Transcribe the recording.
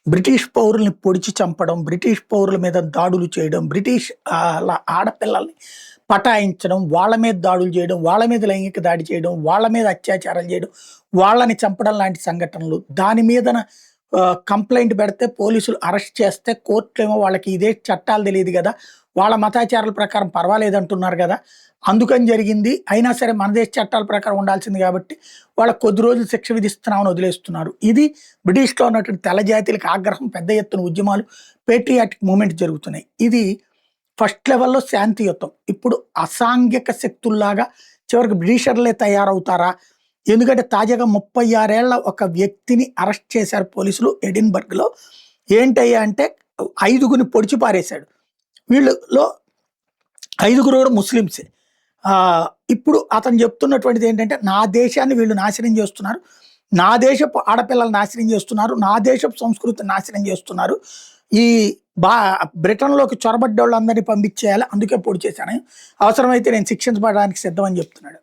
British పౌరుల్ని పొడిచి చంపడం, British పౌరుల మీద దాడులు చేయడం, బ్రిటిష్ ఆడపిల్లల్ని పటాయించడం, వాళ్ళ మీద దాడులు చేయడం, వాళ్ళ మీద లైంగిక దాడి చేయడం, వాళ్ళ మీద అత్యాచారాలు చేయడం, వాళ్ళని చంపడం లాంటి సంఘటనలు. దాని మీదన కంప్లెయింట్ పెడితే పోలీసులు అరెస్ట్ చేస్తే కోర్టులేమో వాళ్ళకి ఇదే చట్టాలు తెలీదు గదా! వాళ్ళ మతాచారాల ప్రకారం పర్వాలేదంటున్నారు గదా! అందుకని జరిగింది. అయినా సరే మన దేశ చట్టాల ప్రకారం ఉండాల్సింది గాబట్టి వాళ్ళకి కొద్ది రోజులు శిక్ష విధిస్తున్నామని వదిలేస్తున్నారు. ఇది బ్రిటిష్‌లో ఉన్నటువంటి తెల్ల జాతీయులకి ఆగ్రహం, పెద్ద ఎత్తున ఉద్యమాలు, పేట్రియాటిక్ మూవ్‌మెంట్ జరుగుతున్నాయి. ఇది ఫస్ట్ లెవెల్‌లో శాంతియుతం. ఇప్పుడు అసాంఘిక శక్తుల్లాగా చివరికి బ్రిటిషర్లే తయారవుతారా? ఎందుకంటే తాజాగా 36 ఏళ్ల ఒక వ్యక్తిని అరెస్ట్ చేశారు పోలీసులు ఎడిన్‌బర్గ్‌లో. ఏంటయ్యా అంటే 5గురిని పొడిచి పారేశాడు. వీళ్ళలో 5గురు కూడా ముస్లిమ్సే. ఇప్పుడు అతను చెప్తున్నటువంటిది ఏంటంటే, నా దేశాన్ని వీళ్ళు నాశనం చేస్తున్నారు. నా దేశపు ఆడపిల్లల్ని నాశనం చేస్తున్నారు. నా దేశపు సంస్కృతిని నాశనం చేస్తున్నారు. ఈ బా బ్రిటన్‌లోకి చొరబడ్డోళ్ళందరినీ పంపించేయాలి. అందుకే పొడి చేశాను. అవసరమైతే నేను శిక్షించబడడానికి సిద్ధం అని చెప్తున్నాడు.